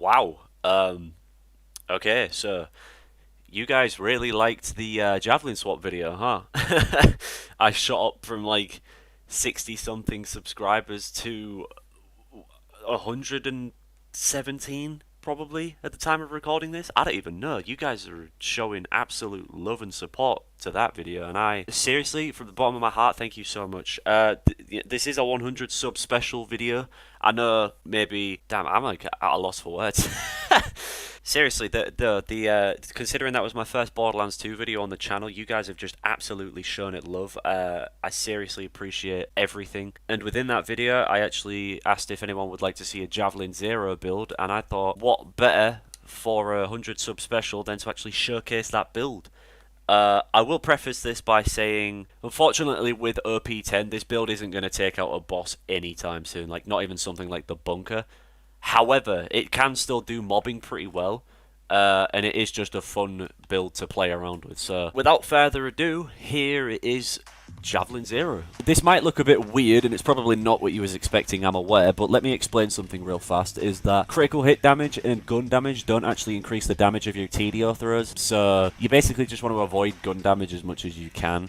Wow. Okay, so you guys really liked the Javelin swap video, huh? I shot up from like 60 something subscribers to 117 probably at the time of recording this. I don't even know. You guys are showing absolute love and support to that video, and I seriously, from the bottom of my heart, thank you so much. This is a 100 sub special video. I know maybe, damn, I'm like at a loss for words. Seriously, considering that was my first Borderlands 2 video on the channel, you guys have just absolutely shown it love. I seriously appreciate everything. And within that video, I actually asked if anyone would like to see a Javelin ZER0 build, and I thought, what better for a 100 sub special than to actually showcase that build? I will preface this by saying, unfortunately with OP10, this build isn't going to take out a boss anytime soon, like not even something like the bunker. However, it can still do mobbing pretty well, and it is just a fun build to play around with. So, without further ado, here it is, Javelin ZER0. This might look a bit weird, and it's probably not what you was expecting, I'm aware, but let me explain something real fast, is that critical hit damage and gun damage don't actually increase the damage of your TDO throws, so you basically just want to avoid gun damage as much as you can.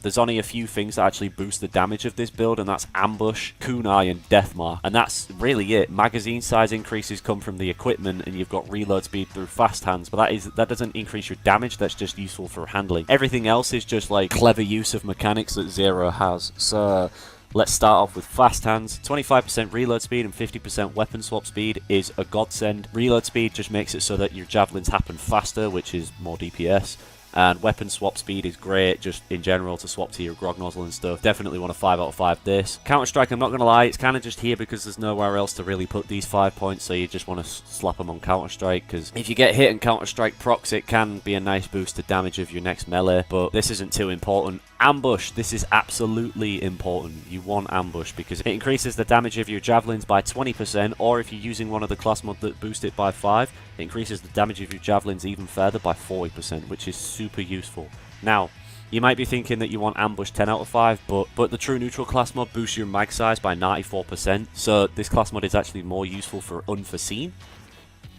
There's only a few things that actually boost the damage of this build, and that's Ambush, Kunai, and Deathmark, and that's really it. Magazine size increases come from the equipment, and you've got reload speed through fast hands, but that doesn't increase your damage, that's just useful for handling. Everything else is just like clever use of mechanics that ZER0 has. So let's start off with fast hands. 25% reload speed and 50% weapon swap speed is a godsend. Reload speed just makes it so that your javelins happen faster, which is more DPS. And weapon swap speed is great, just in general, to swap to your grog nozzle and stuff. Definitely want a 5 out of 5 this. Counter-Strike, I'm not going to lie, it's kind of just here because there's nowhere else to really put these 5 points, so you just want to slap them on Counter-Strike, because if you get hit and Counter-Strike procs, it can be a nice boost to damage of your next melee, but this isn't too important. Ambush, this is absolutely important. You want Ambush because it increases the damage of your javelins by 20%, or if you're using one of the class mods that boost it by 5, it increases the damage of your javelins even further by 40%, which is super useful. Now, you might be thinking that you want Ambush 10 out of 5, but the True Neutral class mod boosts your mag size by 94%, so this class mod is actually more useful for Unforeseen,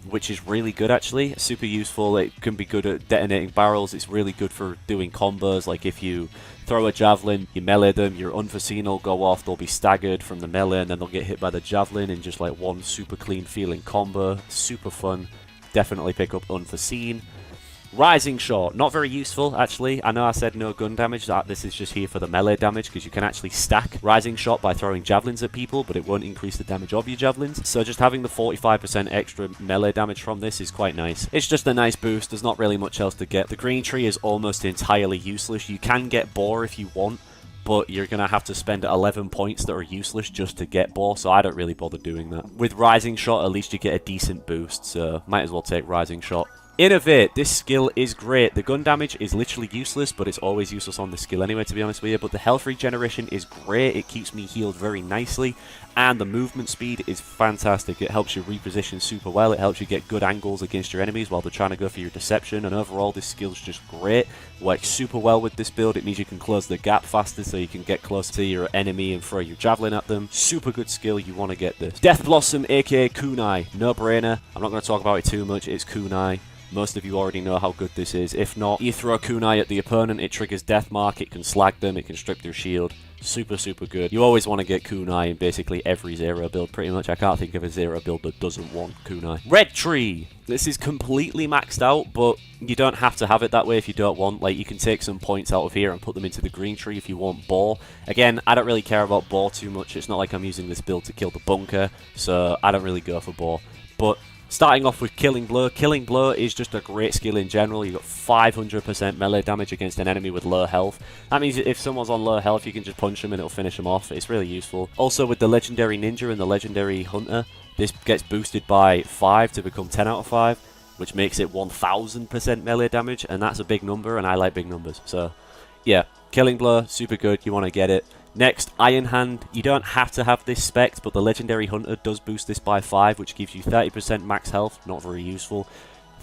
which is really good actually. Super useful. It can be good at detonating barrels. It's really good for doing combos, like if you throw a javelin, you melee them, your Unforeseen will go off, they'll be staggered from the melee, and then they'll get hit by the javelin in just like one super clean feeling combo. Super fun. Definitely pick up Unforeseen. Rising Shot, not very useful actually. I know I said no gun damage, this is just here for the melee damage because you can actually stack Rising Shot by throwing javelins at people, but it won't increase the damage of your javelins. So just having the 45% extra melee damage from this is quite nice. It's just a nice boost, there's not really much else to get. The green tree is almost entirely useless. You can get Boar if you want, but you're going to have to spend 11 points that are useless just to get Boar, so I don't really bother doing that. With Rising Shot, at least you get a decent boost, so might as well take Rising Shot. Innovate, this skill is great. The gun damage is literally useless, but it's always useless on this skill anyway, to be honest with you. But the health regeneration is great, it keeps me healed very nicely, and the movement speed is fantastic. It helps you reposition super well, it helps you get good angles against your enemies while they're trying to go for your deception, and overall this skill's just great. Works super well with this build. It means you can close the gap faster, so you can get close to your enemy and throw your javelin at them. Super good skill, you want to get this. Death Blossom, aka Kunai, no brainer. I'm not going to talk about it too much, it's Kunai. Most of you already know how good this is. If not, you throw a Kunai at the opponent, it triggers Deathmark, it can slag them, it can strip their shield. Super, super good. You always want to get Kunai in basically every ZER0 build, pretty much. I can't think of a ZER0 build that doesn't want Kunai. Red Tree! This is completely maxed out, but you don't have to have it that way if you don't want. Like, you can take some points out of here and put them into the green tree if you want Boar. Again, I don't really care about Boar too much. It's not like I'm using this build to kill the bunker, so I don't really go for Boar. But starting off with Killing Blow. Killing Blow is just a great skill in general. You've got 500% melee damage against an enemy with low health. That means if someone's on low health, you can just punch them and it'll finish them off. It's really useful. Also, with the Legendary Ninja and the Legendary Hunter, this gets boosted by 5 to become 10 out of 5, which makes it 1000% melee damage, and that's a big number, and I like big numbers. So, yeah, Killing Blow, super good. You want to get it. Next, Iron Hand. You don't have to have this spec, but the Legendary Hunter does boost this by 5, which gives you 30% max health. Not very useful.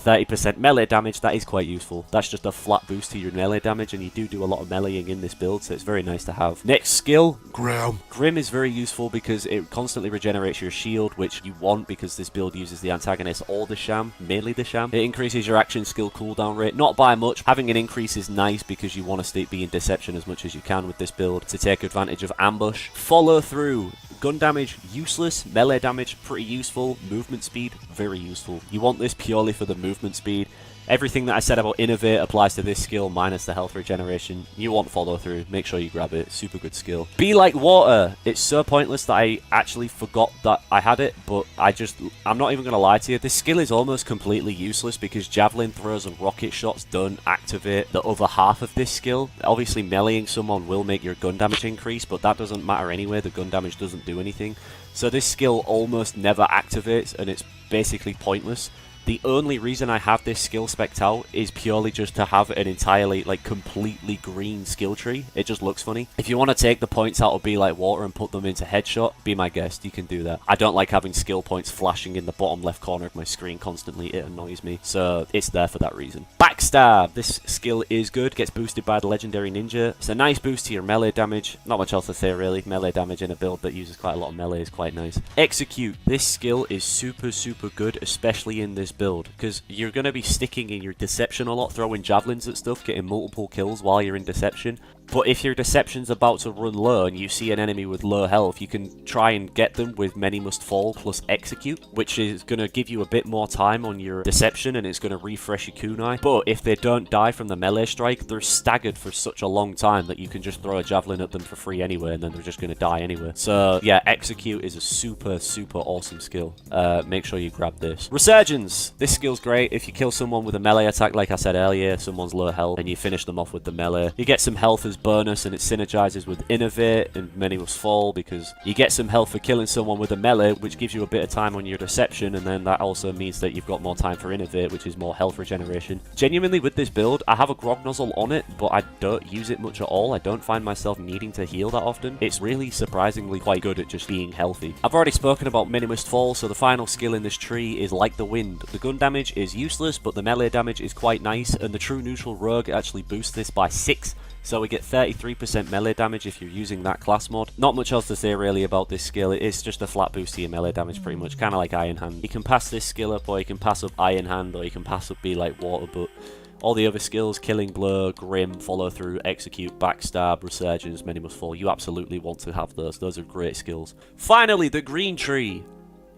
30% melee damage. That is quite useful. That's just a flat boost to your melee damage, and you do a lot of meleeing in this build, so it's very nice to have. Next skill, Grim. Grim is very useful because it constantly regenerates your shield, which you want because this build uses the antagonist or the sham, mainly the sham. It increases your action skill cooldown rate, not by much. Having an increase is nice because you want to be in deception as much as you can with this build to take advantage of ambush. Follow through. Gun damage, useless. Melee damage, pretty useful. Movement speed, very useful. You want this purely for the movement speed. Everything that I said about Innovate applies to this skill, minus the health regeneration. You want follow through, make sure you grab it. Super good skill. Be like water. It's so pointless that I actually forgot that I had it, but I'm not even going to lie to you. This skill is almost completely useless because Javelin throws and rocket shots don't activate the other half of this skill. Obviously, meleeing someone will make your gun damage increase, but that doesn't matter anyway. The gun damage doesn't do anything. So this skill almost never activates, and it's basically pointless. The only reason I have this skill spec'd out is purely just to have an entirely, like, completely green skill tree. It just looks funny. If you want to take the points out of Be Like Water and put them into Headshot, be my guest, you can do that. I don't like having skill points flashing in the bottom left corner of my screen constantly. It annoys me. So it's there for that reason. Backstab! This skill is good. Gets boosted by the Legendary Ninja. It's a nice boost to your melee damage. Not much else to say, really. Melee damage in a build that uses quite a lot of melee is quite nice. Execute. This skill is super, super good, especially in this build, because you're going to be sticking in your deception a lot, throwing javelins at stuff, getting multiple kills while you're in deception. But if your deception's about to run low and you see an enemy with low health, you can try and get them with Many Must Fall plus Execute, which is going to give you a bit more time on your deception and it's going to refresh your kunai. But if they don't die from the melee strike, they're staggered for such a long time that you can just throw a javelin at them for free anyway, and then they're just going to die anyway. So yeah, Execute is a super, super awesome skill. Make sure you grab this. Resurgence. This skill's great. If you kill someone with a melee attack, like I said earlier, someone's low health, and you finish them off with the melee, you get some health as bonus, and it synergizes with Innovate and Many Must Fall because you get some health for killing someone with a melee, which gives you a bit of time on your deception, and then that also means that you've got more time for Innovate, which is more health regeneration. Genuinely, with this build, I have a grog nozzle on it, but I don't use it much at all. I don't find myself needing to heal that often. It's really surprisingly quite good at just being healthy. I've already spoken about Many Must Fall, so the final skill in this tree is Like the Wind. The gun damage is useless, but the melee damage is quite nice, and the True Neutral Rogue actually boosts this by 6. So we get 33% melee damage if you're using that class mod. Not much else to say really about this skill. It's just a flat boost to your melee damage pretty much, kind of like Iron Hand. You can pass this skill up, or you can pass up Iron Hand, or you can pass up Be Like Water, but all the other skills, Killing Blow, Grim, Follow Through, Execute, Backstab, Resurgence, Many Must Fall, you absolutely want to have those. Those are great skills. Finally, the green tree.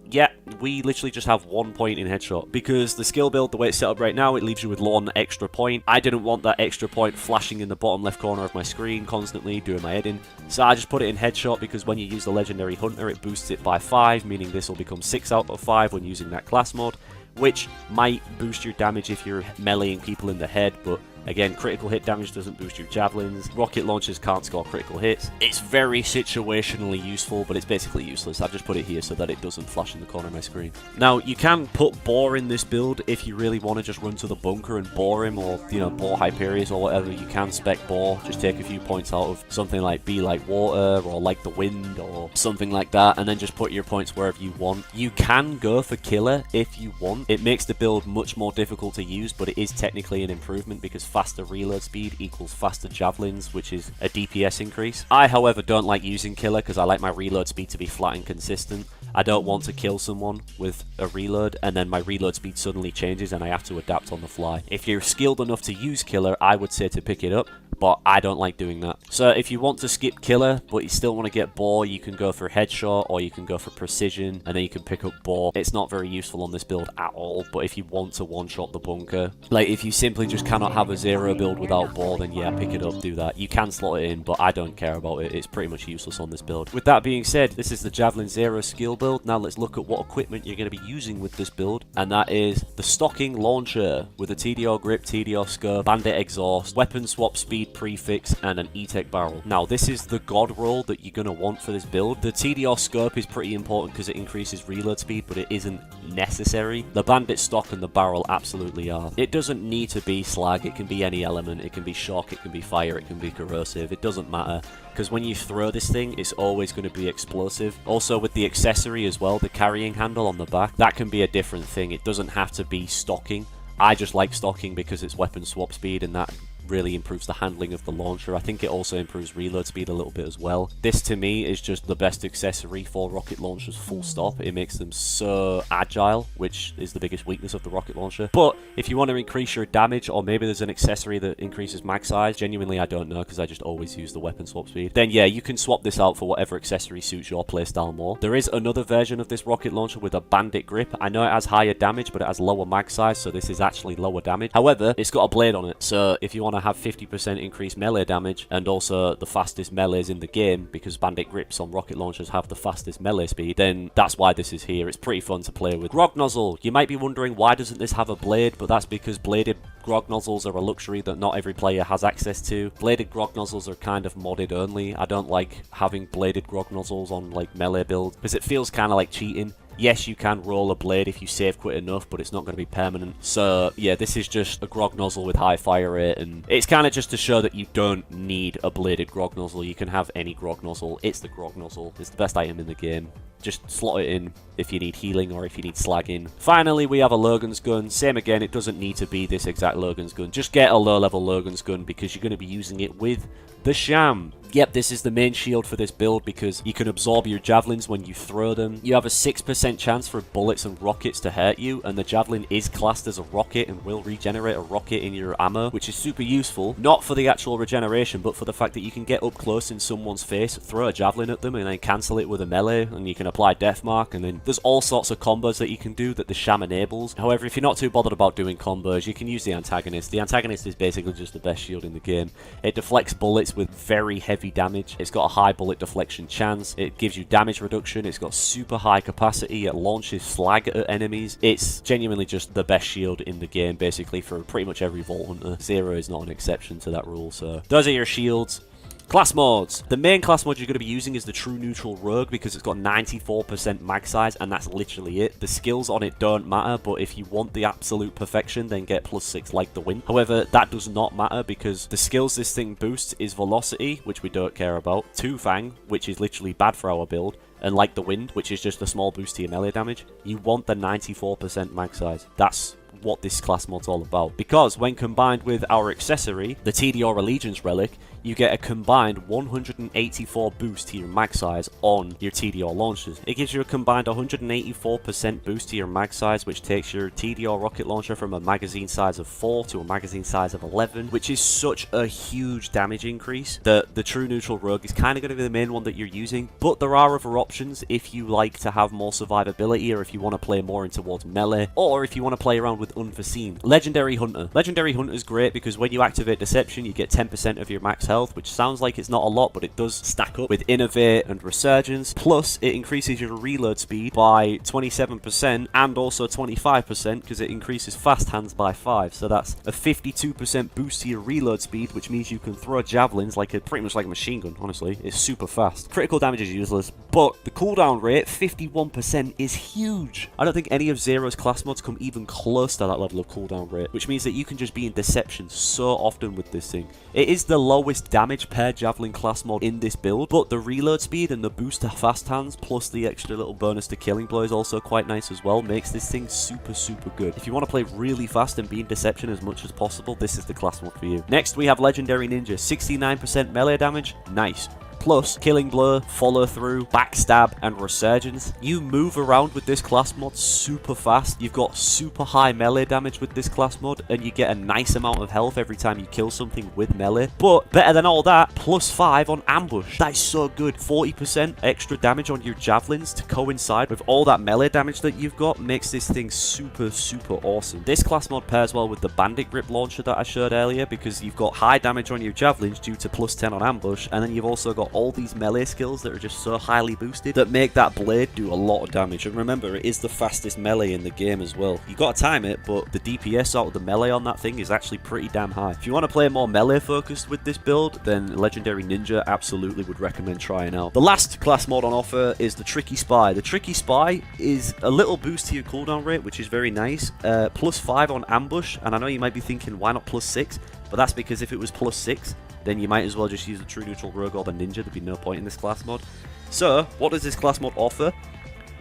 Yeah, we literally just have 1 point in Headshot. Because the skill build, the way it's set up right now, it leaves you with 1 extra point. I didn't want that extra point flashing in the bottom left corner of my screen constantly, doing my editing. So I just put it in Headshot because when you use the Legendary Hunter, it boosts it by 5, meaning this will become 6 out of 5 when using that class mod, which might boost your damage if you're meleeing people in the head, but again, critical hit damage doesn't boost your javelins. Rocket launchers can't score critical hits. It's very situationally useful, but it's basically useless. I've just put it here so that it doesn't flash in the corner of my screen. Now, you can put Bore in this build if you really want to just run to the bunker and bore him, or, you know, bore Hyperius or whatever. You can spec Bore. Just take a few points out of something like Be Like Water or Like the Wind or something like that, and then just put your points wherever you want. You can go for Killer if you want. It makes the build much more difficult to use, but it is technically an improvement because faster reload speed equals faster javelins, which is a DPS increase. I, however, don't like using Killer because I like my reload speed to be flat and consistent. I don't want to kill someone with a reload and then my reload speed suddenly changes and I have to adapt on the fly. If you're skilled enough to use Killer, I would say to pick it up, but I don't like doing that. So if you want to skip Killer, but you still want to get Bore, you can go for Headshot, or you can go for Precision, and then you can pick up Bore. It's not very useful on this build at all, but if you want to one-shot the bunker, like if you simply just cannot have a zero build without Bore, then yeah, pick it up, do that. You can slot it in, but I don't care about it. It's pretty much useless on this build. With that being said, this is the Javelin ZER0 skill build. Now let's look at what equipment you're going to be using with this build, and that is the stocking launcher with a TDR grip, TDR scope, bandit exhaust, weapon swap speed prefix, and an E-Tech barrel. Now this is the god roll that you're going to want for this build. The TDR scope is pretty important because it increases reload speed, but it isn't necessary. The bandit stock and the barrel absolutely are. It doesn't need to be slag, it can be any element, it can be shock, it can be fire, it can be corrosive, it doesn't matter. Because when you throw this thing, it's always going to be explosive. Also with the accessory as well, the carrying handle on the back, that can be a different thing. It doesn't have to be stocking. I just like stocking because it's weapon swap speed, and that really improves the handling of the launcher. I think it also improves reload speed a little bit as well. This to me is just the best accessory for rocket launchers, full stop. It makes them so agile, which is the biggest weakness of the rocket launcher. But if you want to increase your damage, or maybe there's an accessory that increases mag size, genuinely I don't know because I just always use the weapon swap speed, then yeah, you can swap this out for whatever accessory suits your playstyle more. There is another version of this rocket launcher with a bandit grip. I know it has higher damage, but it has lower mag size, so this is actually lower damage. However, it's got a blade on it, so if you want to have 50% increased melee damage and also the fastest melees in the game, because bandit grips on rocket launchers have the fastest melee speed, then that's why this is here. It's pretty fun to play with. Grog nozzle. You might be wondering why doesn't this have a blade, but that's because bladed grog nozzles are a luxury that not every player has access to. Bladed grog nozzles are kind of modded only. I don't like having bladed grog nozzles on like melee builds because it feels kind of like cheating. Yes, you can roll a blade if you save quit enough, but it's not going to be permanent. So, yeah, this is just a grog nozzle with high fire rate, and it's kind of just to show that you don't need a bladed grog nozzle. You can have any grog nozzle. It's the grog nozzle. It's the best item in the game. Just slot it in if you need healing or if you need slagging. Finally, we have a Logan's gun. Same again, it doesn't need to be this exact Logan's gun. Just get a low-level Logan's gun because you're going to be using it with the Sham. Yep, this is the main shield for this build because you can absorb your javelins when you throw them. You have a 6% chance for bullets and rockets to hurt you, and the javelin is classed as a rocket and will regenerate a rocket in your ammo, which is super useful. Not for the actual regeneration, but for the fact that you can get up close in someone's face, throw a javelin at them, and then cancel it with a melee, and you can apply deathmark, and then there's all sorts of combos that you can do that the Sham enables. However, if you're not too bothered about doing combos, you can use the antagonist. The antagonist is basically just the best shield in the game. It deflects bullets with very heavy damage. It's got a high bullet deflection chance. It gives you damage reduction. It's got super high capacity. It launches slag at enemies. It's genuinely just the best shield in the game, basically, for pretty much every Vault Hunter. Zero is not an exception to that rule, so those are your shields. Class mods. The main class mod you're going to be using is the True Neutral Rogue because it's got 94% mag size, and that's literally it. The skills on it don't matter, but if you want the absolute perfection, then get +6 like the wind. However, that does not matter because the skills this thing boosts is Velocity, which we don't care about, Two Fang, which is literally bad for our build, and like the wind, which is just a small boost to your melee damage. You want the 94% mag size. That's what this class mod's all about, because when combined with our accessory, the TDR Allegiance Relic, you get a combined 184 boost to your mag size on your TDR launchers. It gives you a combined 184% boost to your mag size, which takes your TDR rocket launcher from a magazine size of 4 to a magazine size of 11, which is such a huge damage increase. The True Neutral Rogue is kind of going to be the main one that you're using, but there are other options if you like to have more survivability, or if you want to play more in towards melee, or if you want to play around with Unforeseen. Legendary Hunter. Legendary Hunter is great because when you activate Deception, you get 10% of your max health, which sounds like it's not a lot, but it does stack up with Innovate and Resurgence. Plus, it increases your reload speed by 27% and also 25% because it increases fast hands by 5. So that's a 52% boost to your reload speed, which means you can throw javelins pretty much like a machine gun, honestly. It's super fast. Critical damage is useless, but the cooldown rate, 51%, is huge. I don't think any of Zero's class mods come even close to that level of cooldown rate, which means that you can just be in Deception so often with this thing. It is the lowest damage per Javelin class mod in this build, but the reload speed and the boost to fast hands, plus the extra little bonus to Killing Blow is also quite nice as well, makes this thing super, super good. If you want to play really fast and be in Deception as much as possible, this is the class mod for you. Next, we have Legendary Ninja. 69% melee damage. Nice. Plus, Killing Blow, Follow Through, Backstab, and Resurgence. You move around with this class mod super fast. You've got super high melee damage with this class mod, and you get a nice amount of health every time you kill something with melee. But better than all that, +5 on Ambush. That is so good. 40% extra damage on your javelins to coincide with all that melee damage that you've got makes this thing super, super awesome. This class mod pairs well with the Bandit Grip launcher that I showed earlier because you've got high damage on your javelins due to +10 on Ambush, and then you've also got all these melee skills that are just so highly boosted that make that blade do a lot of damage. And remember, it is the fastest melee in the game as well. You got to time it, but the DPS out of the melee on that thing is actually pretty damn high. If you want to play more melee focused with this build, then Legendary Ninja absolutely would recommend trying out. The last class mod on offer is the Tricky Spy. The Tricky Spy is a little boost to your cooldown rate, which is very nice. +5 on Ambush, and I know you might be thinking, why not +6? But that's because if it was +6, then you might as well just use the True Neutral Rogue or the Ninja. There'd be no point in this class mod. So, what does this class mod offer?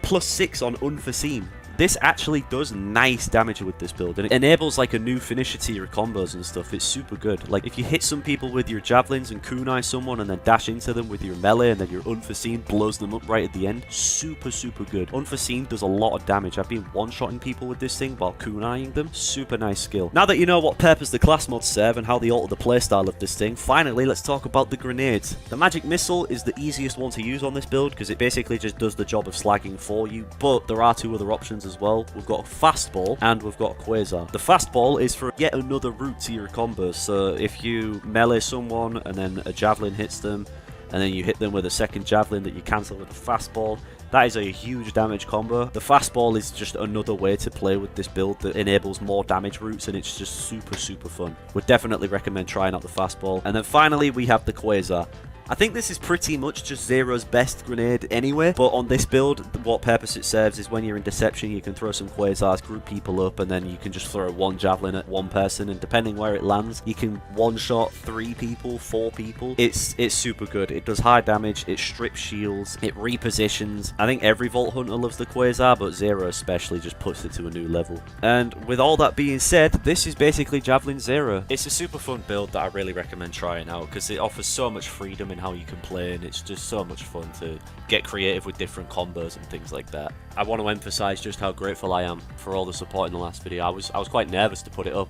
+6 on Unforeseen. this actually does nice damage with this build, and it enables like a new finisher to your combos and stuff. It's super good. Like if you hit some people with your javelins and kunai someone and then dash into them with your melee and then your unforeseen blows them up right at the end, super good. Unforeseen does a lot of damage. I've been one-shotting people with this thing while kunaiing them. Super nice skill. Now that you know what purpose the class mods serve and how they alter the playstyle of this thing, finally let's talk about the grenades. The magic missile is the easiest one to use on this build because it basically just does the job of slagging for you, but there are two other options as well. We've got a fastball and we've got a quasar. The fastball is for yet another route to your combos, so if you melee someone and then a javelin hits them and then you hit them with a second javelin that you cancel with a fastball, that is a huge damage combo. The fastball is just another way to play with this build that enables more damage routes, and it's just super fun. Would definitely recommend trying out the fastball. And then finally we have the quasar. I think this is pretty much just Zero's best grenade anyway, but on this build, what purpose it serves is when you're in Deception, you can throw some quasars, group people up, and then you can just throw one javelin at one person, and depending where it lands, you can one-shot 3 people, 4 people. It's super good. It does high damage, it strips shields, it repositions. I think every Vault Hunter loves the quasar, but Zero especially just puts it to a new level. And with all that being said, this is basically Javelin Zero. It's a super fun build that I really recommend trying out because it offers so much freedom in how you can play, and it's just so much fun to get creative with different combos and things like that. I want to emphasize just how grateful I am for all the support in the last video. I was quite nervous to put it up,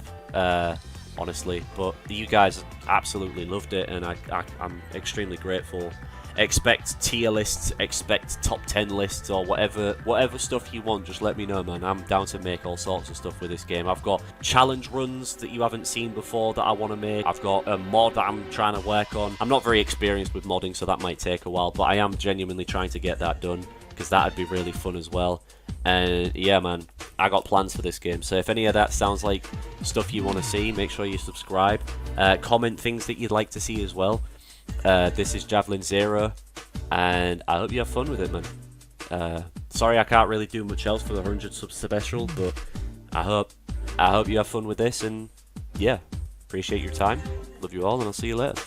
honestly, but you guys absolutely loved it, and I'm extremely grateful. Expect tier lists, expect top 10 lists, or whatever stuff you want, just let me know, man. I'm down to make all sorts of stuff with this game. I've got challenge runs that you haven't seen before that I want to make. I've got a mod that I'm trying to work on. I'm not very experienced with modding, so that might take a while, but I am genuinely trying to get that done because that'd be really fun as well. And yeah, man, I got plans for this game, so if any of that sounds like stuff you want to see, make sure you subscribe. Comment things that you'd like to see as well. This is Javelin Zero, and I hope you have fun with it, man. Sorry I can't really do much else for the 100 sub special, but I hope you have fun with this, and yeah, appreciate your time. Love you all, and I'll see you later.